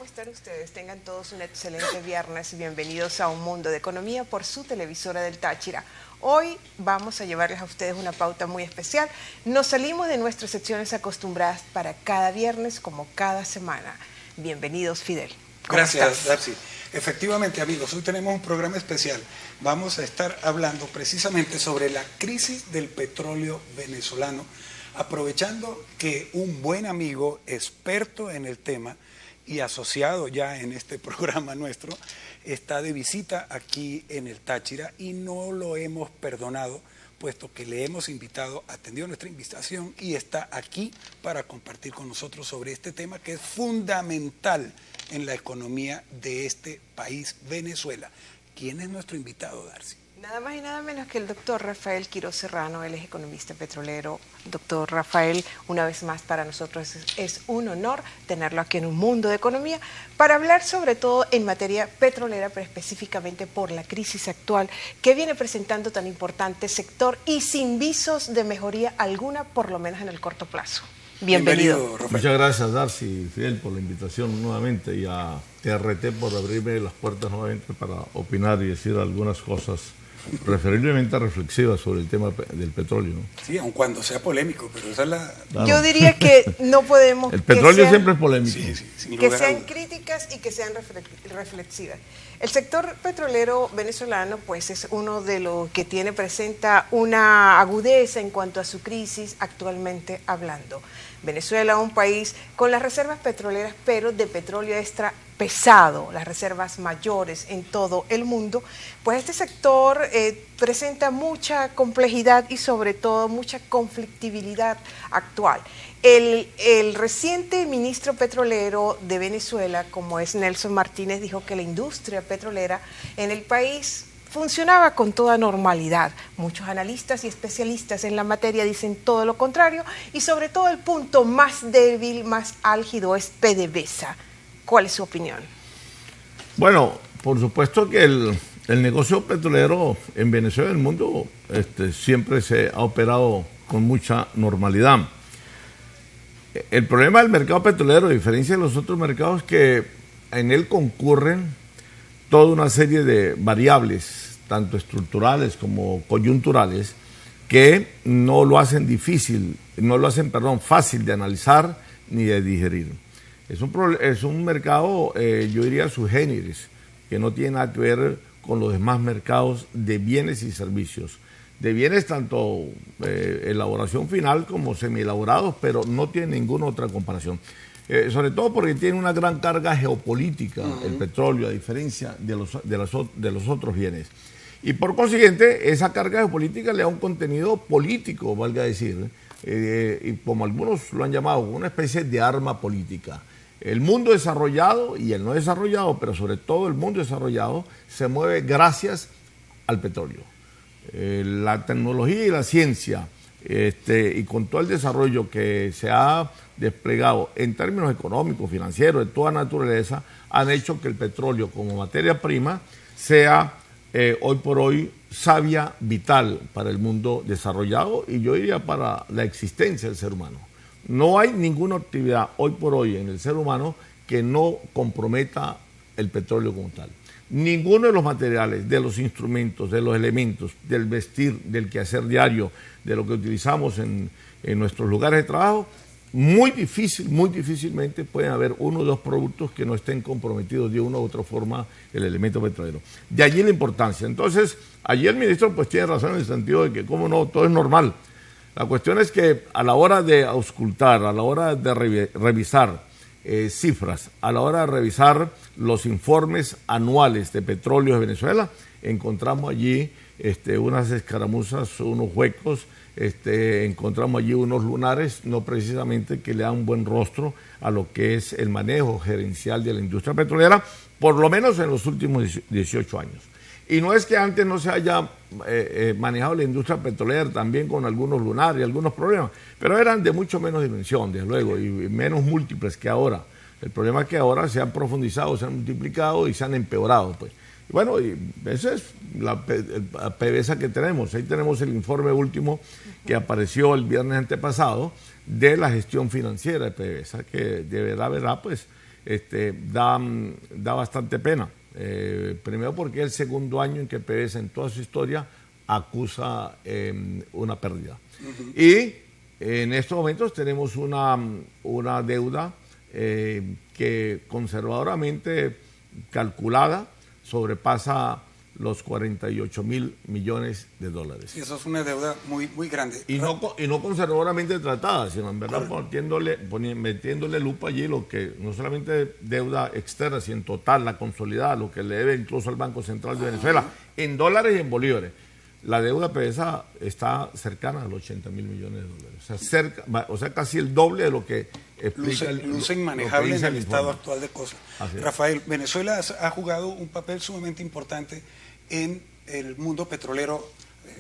¿Cómo están ustedes? Tengan todos un excelente viernes. Bienvenidos a Un Mundo de Economía por su televisora del Táchira. Hoy vamos a llevarles a ustedes una pauta muy especial. Nos salimos de nuestras secciones acostumbradas para cada viernes como cada semana. Bienvenidos, Fidel. Gracias, Darcy. Efectivamente, amigos, hoy tenemos un programa especial. Vamos a estar hablando precisamente sobre la crisis del petróleo venezolano, aprovechando que un buen amigo, experto en el tema y asociado ya en este programa nuestro, está de visita aquí en el Táchira y no lo hemos perdonado, puesto que le hemos invitado, atendió nuestra invitación y está aquí para compartir con nosotros sobre este tema que es fundamental en la economía de este país, Venezuela. ¿Quién es nuestro invitado, Darcy? Nada más y nada menos que el doctor Rafael Quiroz Serrano. Él es economista petrolero. Doctor Rafael, una vez más para nosotros es un honor tenerlo aquí en Un Mundo de Economía para hablar sobre todo en materia petrolera, pero específicamente por la crisis actual que viene presentando tan importante sector y sin visos de mejoría alguna, por lo menos en el corto plazo. Bienvenido. Muchas gracias, Darcy y Fidel, por la invitación nuevamente y a TRT por abrirme las puertas nuevamente para opinar y decir algunas cosas preferiblemente reflexivas sobre el tema del petróleo, ¿no? Sí, aun cuando sea polémico, pero esa es la... Claro. Yo diría que no podemos... El petróleo siempre es polémico. Sí, que sean críticas y que sean reflexivas. El sector petrolero venezolano pues es uno de los que presenta una agudeza en cuanto a su crisis actualmente hablando. Venezuela, un país con las reservas petroleras, pero de petróleo extra pesado, las reservas mayores en todo el mundo, pues este sector presenta mucha complejidad y sobre todo mucha conflictividad actual. El reciente ministro petrolero de Venezuela, como es Nelson Martínez, dijo que la industria petrolera en el país funcionaba con toda normalidad. Muchos analistas y especialistas en la materia dicen todo lo contrario y sobre todo el punto más débil, más álgido es PDVSA. ¿Cuál es su opinión? Bueno, por supuesto que el negocio petrolero en Venezuela y en el mundo siempre se ha operado con mucha normalidad. El problema del mercado petrolero, a diferencia de los otros mercados, es que en él concurren toda una serie de variables, tanto estructurales como coyunturales, que no lo hacen fácil de analizar ni de digerir. Es un mercado, yo diría, sui generis, que no tiene nada que ver con los demás mercados de bienes y servicios. De bienes tanto elaboración final como semielaborados, pero no tiene ninguna otra comparación. Sobre todo porque tiene una gran carga geopolítica, el petróleo, a diferencia de los otros bienes. Y por consiguiente, esa carga geopolítica le da un contenido político, valga decir, y como algunos lo han llamado, una especie de arma política. El mundo desarrollado y el no desarrollado, pero sobre todo el mundo desarrollado, se mueve gracias al petróleo. La tecnología y la ciencia, y con todo el desarrollo que se ha desplegado en términos económicos, financieros, de toda naturaleza, han hecho que el petróleo como materia prima sea hoy por hoy savia vital para el mundo desarrollado y yo diría para la existencia del ser humano. No hay ninguna actividad hoy por hoy en el ser humano que no comprometa el petróleo como tal. Ninguno de los materiales, de los instrumentos, de los elementos, del vestir, del quehacer diario, de lo que utilizamos en nuestros lugares de trabajo, muy difícilmente pueden haber uno o dos productos que no estén comprometidos de una u otra forma el elemento petrolero. De allí la importancia. Entonces, allí el ministro pues tiene razón en el sentido de que, cómo no, todo es normal. La cuestión es que a la hora de auscultar, a la hora de revisar cifras, a la hora de revisar los informes anuales de petróleo de Venezuela, encontramos allí unas escaramuzas, unos huecos, encontramos allí unos lunares, no precisamente que le dan un buen rostro a lo que es el manejo gerencial de la industria petrolera, por lo menos en los últimos 18 años. Y no es que antes no se haya manejado la industria petrolera también con algunos lunares y algunos problemas, pero eran de mucho menos dimensión, desde luego, y menos múltiples que ahora. El problema es que ahora se han profundizado, se han multiplicado y se han empeorado, pues. Bueno, y esa es la PDVSA que tenemos. Ahí tenemos el informe último que apareció el viernes antepasado de la gestión financiera de PDVSA, que de verdad, pues, da bastante pena. Primero porque es el segundo año en que PDVSA en toda su historia acusa una pérdida. Y en estos momentos tenemos una deuda que conservadoramente calculada sobrepasa los 48.000 millones de dólares. Sí, eso es una deuda muy, muy grande. Y no conservadoramente tratada, sino en verdad metiéndole lupa allí lo que no solamente deuda externa, sino en total, la consolidada, lo que le debe incluso al Banco Central de Venezuela, en dólares y en bolívares. La deuda PDVSA está cercana a los 80.000 millones de dólares. O sea, casi el doble de lo que explica luce inmanejable en el estado actual de cosas. Rafael, Venezuela ha jugado un papel sumamente importante en el mundo petrolero,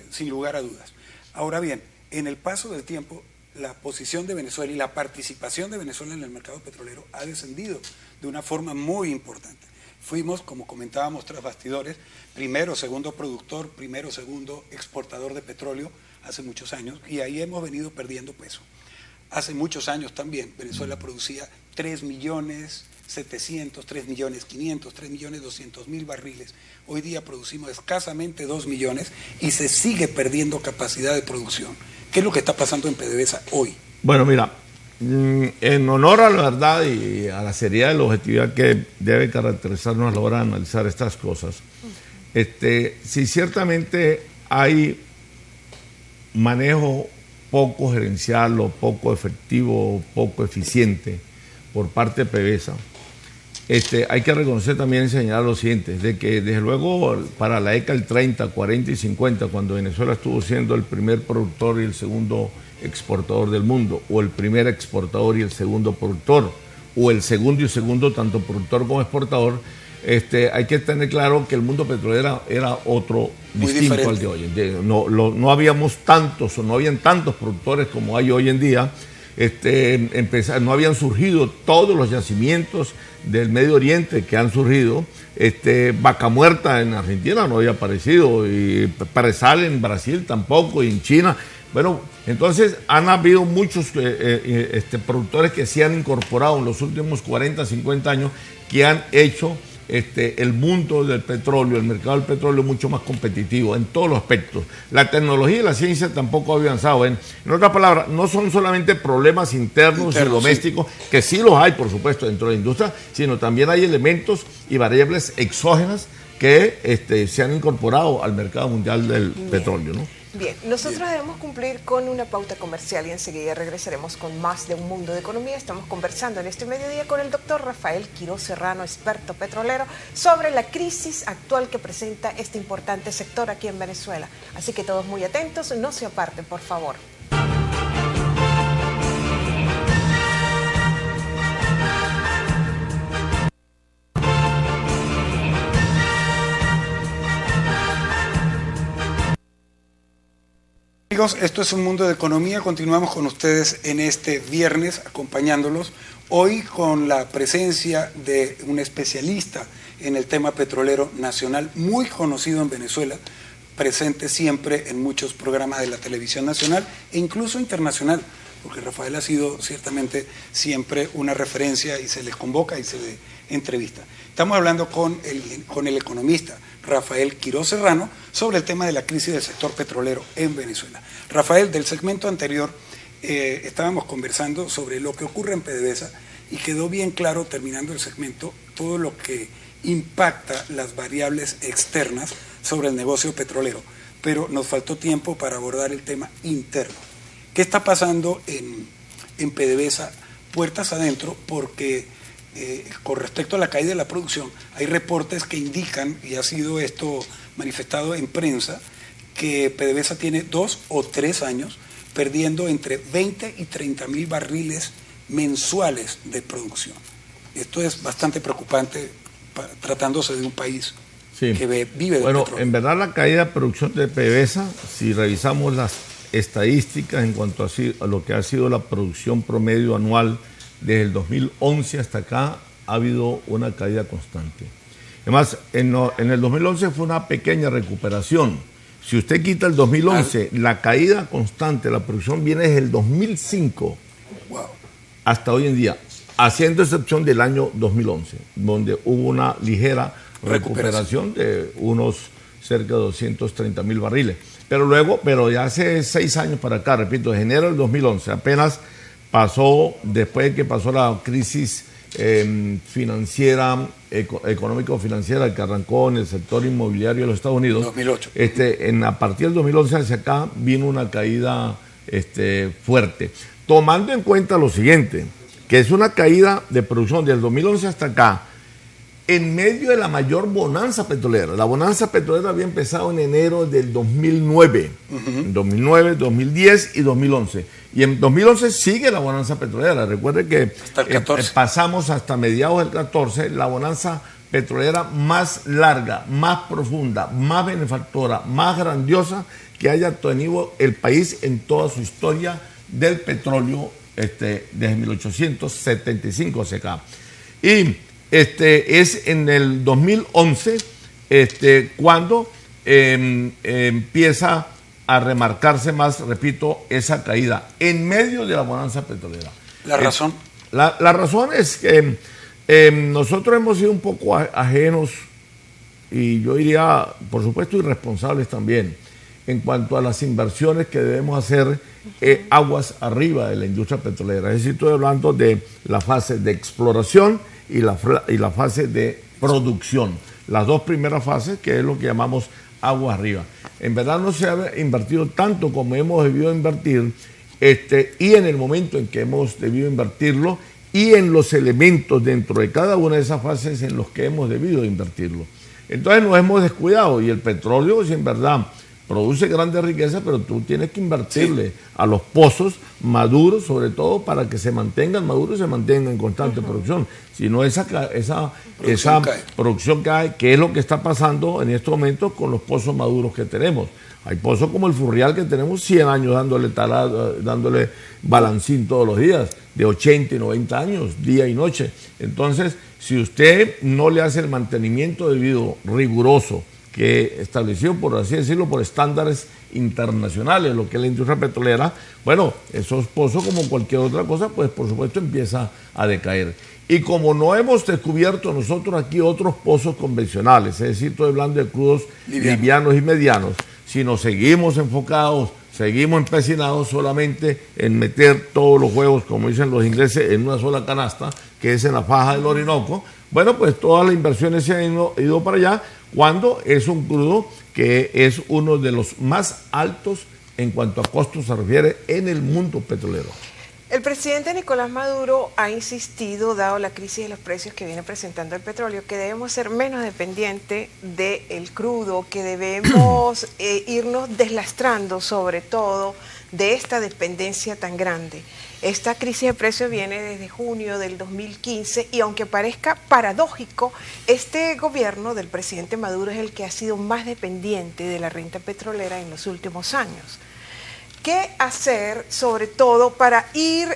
sin lugar a dudas. Ahora bien, en el paso del tiempo, la posición de Venezuela y la participación de Venezuela en el mercado petrolero ha descendido de una forma muy importante. Fuimos, como comentábamos tras bastidores, primero, segundo productor, primero, segundo exportador de petróleo hace muchos años, y ahí hemos venido perdiendo peso. Hace muchos años también Venezuela producía 3.700.000, 3.500.000, 3.200.000 barriles. Hoy día producimos escasamente 2 millones y se sigue perdiendo capacidad de producción. ¿Qué es lo que está pasando en PDVSA hoy? Bueno, mira, en honor a la verdad y a la seriedad y la objetividad que debe caracterizarnos a la hora de analizar estas cosas, sí, ciertamente hay manejo poco gerencial o poco efectivo o poco eficiente por parte de PDVSA. Hay que reconocer también y señalar lo siguiente, de que desde luego para la década del 30, 40 y 50, cuando Venezuela estuvo siendo el primer productor y el segundo exportador del mundo, o el primer exportador y el segundo productor, o el segundo y segundo tanto productor como exportador, hay que tener claro que el mundo petrolero era otro muy distinto diferente al de hoy en día. No habíamos tantos o no habían tantos productores como hay hoy en día. No habían surgido todos los yacimientos del Medio Oriente que han surgido. Vaca Muerta en Argentina no había aparecido, y Presal en Brasil tampoco, y en China. Bueno, entonces han habido muchos productores que se han incorporado en los últimos 40, 50 años, que han hecho el mundo del petróleo, el mercado del petróleo mucho más competitivo en todos los aspectos. La tecnología y la ciencia tampoco ha avanzado. En otras palabras, no son solamente problemas internos y domésticos, sí, que sí los hay, por supuesto, dentro de la industria, sino también hay elementos y variables exógenas que se han incorporado al mercado mundial del petróleo, ¿no? Bien, nosotros debemos cumplir con una pauta comercial y enseguida regresaremos con más de Un Mundo de Economía. Estamos conversando en este mediodía con el doctor Rafael Quiroz Serrano, experto petrolero, sobre la crisis actual que presenta este importante sector aquí en Venezuela. Así que todos muy atentos, no se aparten, por favor. Amigos, esto es Un Mundo de Economía. Continuamos con ustedes en este viernes, acompañándolos hoy con la presencia de un especialista en el tema petrolero nacional, muy conocido en Venezuela, presente siempre en muchos programas de la televisión nacional e incluso internacional, porque Rafael ha sido ciertamente siempre una referencia y se le convoca y se le entrevista. Estamos hablando con el economista Rafael Quiroz Serrano sobre el tema de la crisis del sector petrolero en Venezuela. Rafael, del segmento anterior estábamos conversando sobre lo que ocurre en PDVSA y quedó bien claro, terminando el segmento, todo lo que impacta las variables externas sobre el negocio petrolero, pero nos faltó tiempo para abordar el tema interno. ¿Qué está pasando en PDVSA puertas adentro? Porque con respecto a la caída de la producción, hay reportes que indican, y ha sido esto manifestado en prensa, que PDVSA tiene 2 o 3 años perdiendo entre 20 y 30.000 barriles mensuales de producción. Esto es bastante preocupante tratándose de un país que vive del petróleo. En verdad la caída de producción de PDVSA, si revisamos las estadísticas en cuanto a lo que ha sido la producción promedio anual desde el 2011 hasta acá, ha habido una caída constante. Además, en el 2011 fue una pequeña recuperación. Si usted quita el 2011, la caída constante de la producción viene desde el 2005 hasta hoy en día. haciendo excepción del año 2011, donde hubo una ligera recuperación de unos cerca de 230.000 barriles. Pero ya hace 6 años para acá, repito, de enero del 2011, apenas pasó, después de que pasó la crisis financiera, económico-financiera que arrancó en el sector inmobiliario de los Estados Unidos. 2008. A partir del 2011 hacia acá vino una caída fuerte. Tomando en cuenta lo siguiente, que es una caída de producción del 2011 hasta acá, en medio de la mayor bonanza petrolera. La bonanza petrolera había empezado en enero del 2009, 2009, 2010 y 2011. Y en 2011 sigue la bonanza petrolera. Recuerde que pasamos hasta mediados del 14 la bonanza petrolera más larga, más profunda, más benefactora, más grandiosa que haya tenido el país en toda su historia del petróleo desde 1875 hacia acá. Y es en el 2011 cuando empieza a remarcarse más, repito, esa caída en medio de la bonanza petrolera. ¿La razón? La razón es que nosotros hemos sido un poco ajenos y yo diría, por supuesto, irresponsables también en cuanto a las inversiones que debemos hacer aguas arriba de la industria petrolera. Es decir, estoy hablando de la fase de exploración y la fase de producción. Las dos primeras fases, que es lo que llamamos aguas arriba. En verdad no se ha invertido tanto como hemos debido invertir, y en el momento en que hemos debido invertirlo, y en los elementos dentro de cada una de esas fases en los que hemos debido invertirlo. Entonces nos hemos descuidado, y el petróleo, si en verdad produce grandes riquezas, pero tú tienes que invertirle a los pozos maduros, sobre todo para que se mantengan maduros y se mantengan en constante producción. Si no, esa producción cae, que es lo que está pasando en estos momentos con los pozos maduros que tenemos. Hay pozos como el Furrial que tenemos 100 años dándole balancín todos los días, de 80 y 90 años, día y noche. Entonces, si usted no le hace el mantenimiento debido, riguroso, que estableció, por así decirlo, por estándares internacionales, lo que es la industria petrolera, bueno, esos pozos, como cualquier otra cosa, pues por supuesto empieza a decaer. Y como no hemos descubierto nosotros aquí otros pozos convencionales, es decir, estoy hablando de crudos livianos y medianos, sino seguimos enfocados, seguimos empecinados solamente en meter todos los huevos, como dicen los ingleses, en una sola canasta, que es en la faja del Orinoco, bueno, pues todas las inversiones se han ido para allá, cuando es un crudo que es uno de los más altos en cuanto a costos se refiere en el mundo petrolero. El presidente Nicolás Maduro ha insistido, dado la crisis de los precios que viene presentando el petróleo, que debemos ser menos dependientes del crudo, que debemos irnos deslastrando sobre todo de esta dependencia tan grande. Esta crisis de precios viene desde junio del 2015 y aunque parezca paradójico, este gobierno del presidente Maduro es el que ha sido más dependiente de la renta petrolera en los últimos años. ¿Qué hacer, sobre todo, para ir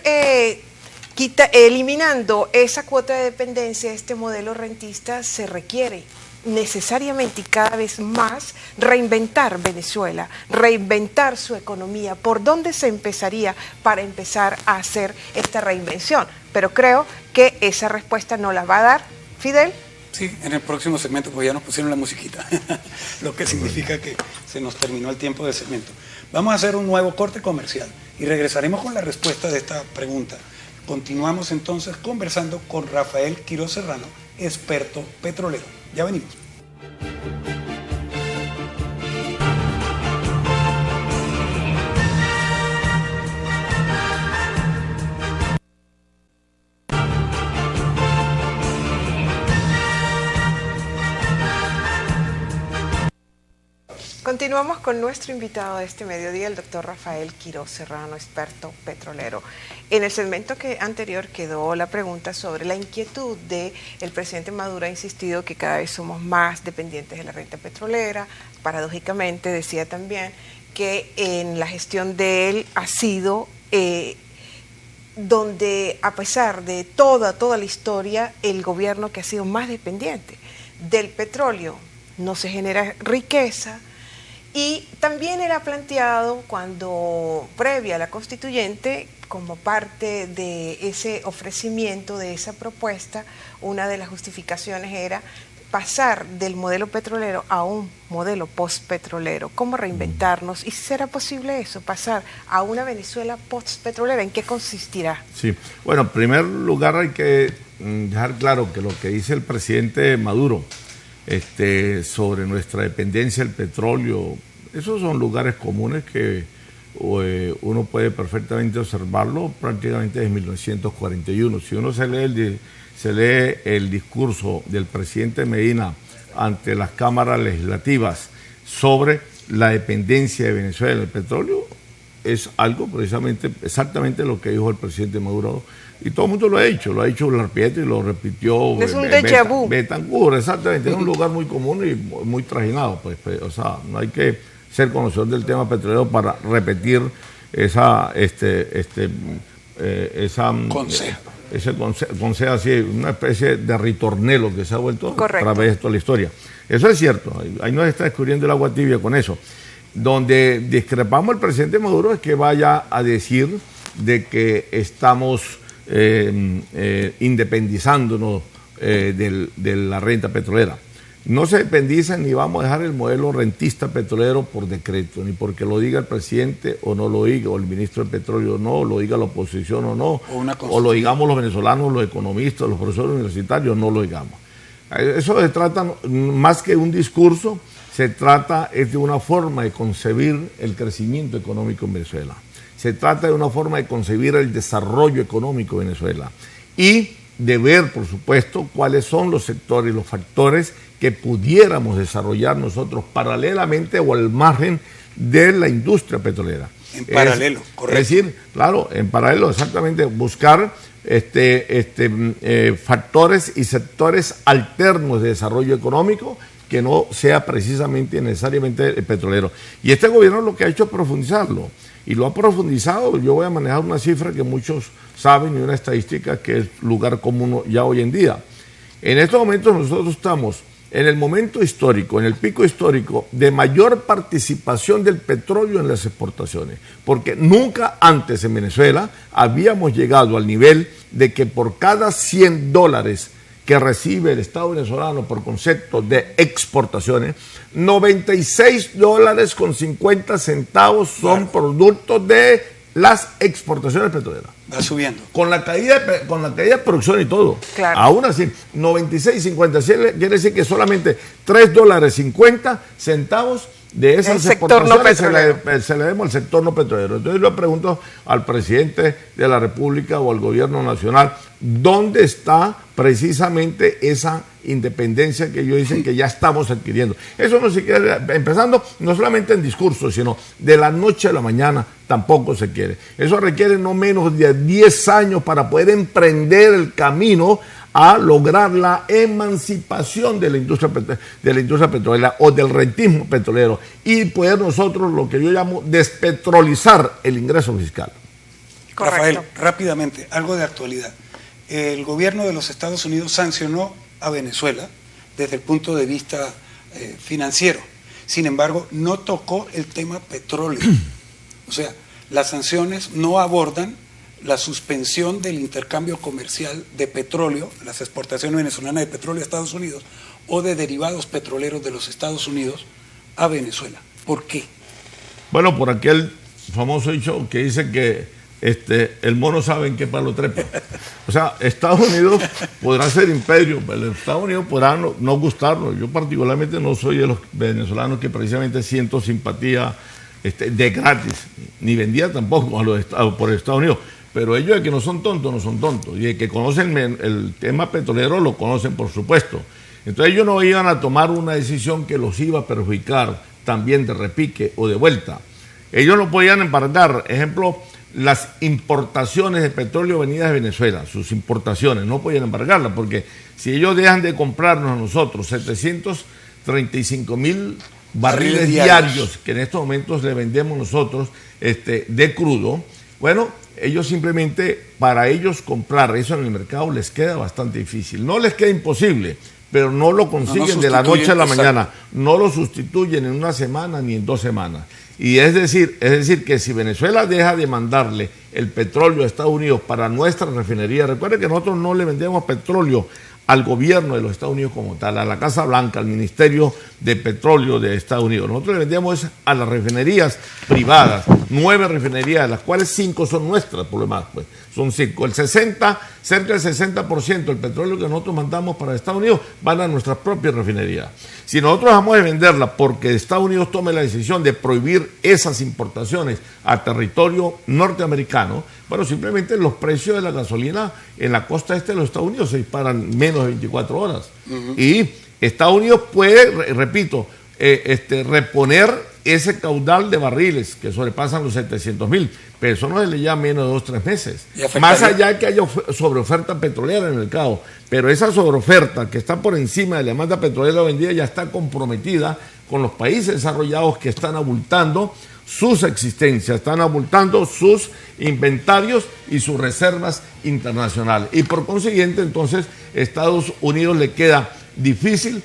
eliminando esa cuota de dependencia de este modelo rentista? Se requiere necesariamente y cada vez más reinventar Venezuela, reinventar su economía. ¿Por dónde se empezaría para empezar a hacer esta reinvención? Pero creo que esa respuesta no la va a dar Fidel. Sí, en el próximo segmento, pues ya nos pusieron la musiquita, lo que significa que se nos terminó el tiempo de segmento. Vamos a hacer un nuevo corte comercial y regresaremos con la respuesta de esta pregunta. Continuamos entonces conversando con Rafael Quiroz Serrano, experto petrolero. Ya venimos. Continuamos con nuestro invitado de este mediodía, el doctor Rafael Quiroz Serrano, experto petrolero. En el segmento anterior quedó la pregunta sobre la inquietud del presidente Maduro. Ha insistido que cada vez somos más dependientes de la renta petrolera. Paradójicamente decía también que en la gestión de él ha sido donde, a pesar de toda la historia, el gobierno que ha sido más dependiente del petróleo, no se genera riqueza. Y también era planteado cuando, previa a la constituyente, como parte de ese ofrecimiento, de esa propuesta, una de las justificaciones era pasar del modelo petrolero a un modelo postpetrolero, cómo reinventarnos, y si será posible eso, pasar a una Venezuela postpetrolera, ¿en qué consistirá? Sí, bueno, en primer lugar hay que dejar claro que lo que dice el presidente Maduro sobre nuestra dependencia del petróleo, esos son lugares comunes que uno puede perfectamente observarlo prácticamente desde 1941. Si uno se lee el discurso del presidente Medina ante las cámaras legislativas sobre la dependencia de Venezuela del petróleo, es algo precisamente, exactamente lo que dijo el presidente Maduro. Y todo el mundo lo ha dicho Larpieta y lo repitió. Es un déjà vu. Betancur, exactamente, es un lugar muy común y muy trajinado. Pues, o sea, no hay que ser conocedor del tema petrolero para repetir ese consejo así, una especie de ritornelo que se ha vuelto a través de toda la historia. Eso es cierto, ahí nos está descubriendo el agua tibia con eso. Donde discrepamos el presidente Maduro es que vaya a decir de que estamos independizándonos de la renta petrolera. No se dependiza ni vamos a dejar el modelo rentista petrolero por decreto, ni porque lo diga el presidente o no lo diga, o el ministro de Petróleo o no, o lo diga la oposición o no, o lo digamos los venezolanos, los economistas, los profesores universitarios, no lo digamos. Eso se trata más que un discurso, se trata de una forma de concebir el crecimiento económico en Venezuela. Se trata de una forma de concebir el desarrollo económico de Venezuela y de ver, por supuesto, cuáles son los sectores y los factores que pudiéramos desarrollar nosotros paralelamente o al margen de la industria petrolera. En paralelo, correcto. Es decir, claro, en paralelo, exactamente, buscar factores y sectores alternos de desarrollo económico que no sea precisamente necesariamente el petrolero. Y este gobierno lo que ha hecho es profundizarlo. Y lo ha profundizado. Yo voy a manejar una cifra que muchos saben y una estadística que es lugar común ya hoy en día. En estos momentos nosotros estamos en el momento histórico, en el pico histórico de mayor participación del petróleo en las exportaciones, porque nunca antes en Venezuela habíamos llegado al nivel de que por cada $100 que recibe el Estado venezolano por concepto de exportaciones, $96.50 son productos de las exportaciones petroleras. Va subiendo. Con la caída de producción y todo. Claro. Aún así, 96.50 quiere decir que solamente $3.50 de esas exportaciones se le demos al sector no petrolero. Entonces yo le pregunto al presidente de la República o al gobierno nacional, ¿dónde está precisamente esa independencia que ellos dicen que ya estamos adquiriendo? Eso no se quiere, empezando no solamente en discursos, sino de la noche a la mañana tampoco se quiere. Eso requiere no menos de 10 años para poder emprender el camino a lograr la emancipación de la industria petrolera o del rentismo petrolero y poder nosotros, lo que yo llamo, despetrolizar el ingreso fiscal. Correcto. Rafael, rápidamente, algo de actualidad. El gobierno de los Estados Unidos sancionó a Venezuela desde el punto de vista financiero. Sin embargo, no tocó el tema petróleo. O sea, las sanciones no abordan la suspensión del intercambio comercial de petróleo, las exportaciones venezolanas de petróleo a Estados Unidos o de derivados petroleros de los Estados Unidos a Venezuela. ¿Por qué? Bueno, por aquel famoso dicho que dice que el mono sabe en qué palo trepa. O sea, Estados Unidos podrá ser imperio, pero Estados Unidos podrá no gustarnos. Yo particularmente no soy de los venezolanos que precisamente siento simpatía de gratis, ni vendía tampoco por Estados Unidos. Pero ellos de que no son tontos, no son tontos. Y de que conocen el tema petrolero, lo conocen por supuesto. Entonces ellos no iban a tomar una decisión que los iba a perjudicar también de repique o de vuelta. Ellos no podían embargar, ejemplo, las importaciones de petróleo venidas de Venezuela, sus importaciones, no podían embargarlas, porque si ellos dejan de comprarnos a nosotros 735,000 barriles diarios, que en estos momentos le vendemos nosotros de crudo, bueno, ellos simplemente, para ellos comprar eso en el mercado les queda bastante difícil. No les queda imposible, pero no lo consiguen de la noche a la mañana. No lo sustituyen en una semana ni en 2 semanas. Y es decir que si Venezuela deja de mandarle el petróleo de Estados Unidos para nuestra refinería. Recuerden que nosotros no le vendemos petróleo al gobierno de los Estados Unidos como tal, a la Casa Blanca, al Ministerio de Petróleo de Estados Unidos. Nosotros le vendemos a las refinerías privadas, 9 refinerías, de las cuales 5 son nuestras, por lo demás, pues, son 5. Cerca del 60% del petróleo que nosotros mandamos para Estados Unidos van a nuestras propias refinerías. Si nosotros dejamos de venderla porque Estados Unidos tome la decisión de prohibir esas importaciones a territorio norteamericano, bueno, simplemente los precios de la gasolina en la costa este de los Estados Unidos se disparan menos de 24 horas. Y Estados Unidos puede, repito, reponer ese caudal de barriles que sobrepasan los 700,000, pero eso no se le llama menos de 2 o 3 meses. Más allá de que haya sobreoferta petrolera en el mercado, pero esa sobreoferta que está por encima de la demanda petrolera hoy en día ya está comprometida con los países desarrollados que están abultando sus existencias, están abultando sus inventarios y sus reservas internacionales. Y por consiguiente, entonces, Estados Unidos le queda difícil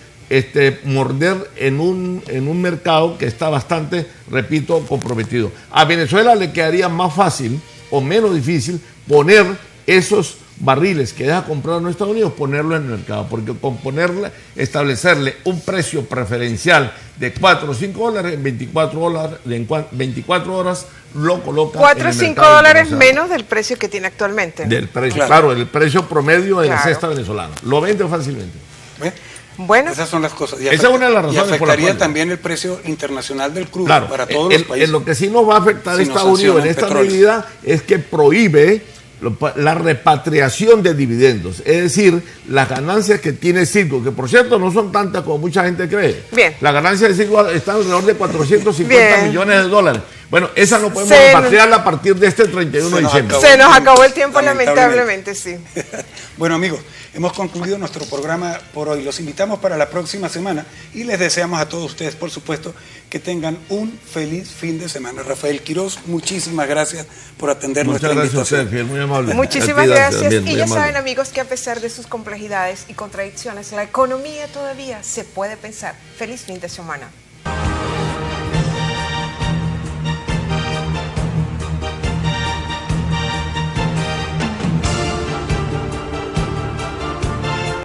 morder en un mercado que está bastante, repito, comprometido. A Venezuela le quedaría más fácil o menos difícil poner esos barriles que deja comprar en Estados Unidos, ponerlo en el mercado, porque con establecerle un precio preferencial de 4 o 5 dólares en 24 horas lo coloca 4 o 5 dólares menos del precio que tiene actualmente, ¿no? Del precio, claro, el precio promedio de la cesta venezolana. Lo vende fácilmente. Bueno, esas son las cosas. Esa es una de las razones. Y afectaría también el precio internacional del crudo, claro, para todos los países. En lo que sí nos va a afectar a Estados Unidos en esta medida es que prohíbe la repatriación de dividendos, es decir, las ganancias que tiene Citgo, que por cierto no son tantas como mucha gente cree. Bien. Las ganancias de Citgo están alrededor de 450 millones de dólares. Bueno, esa no podemos repatriarla a partir de este 31 de diciembre. Se nos acabó el tiempo, lamentablemente, sí. Bueno, amigos, hemos concluido nuestro programa por hoy. Los invitamos para la próxima semana y les deseamos a todos ustedes, por supuesto, que tengan un feliz fin de semana. Rafael Quiroz, muchísimas gracias por atender nuestra invitación. Muchas gracias a usted, muy amable. Muchísimas gracias. Y ya saben, amigos, que a pesar de sus complejidades y contradicciones, la economía todavía se puede pensar. Feliz fin de semana.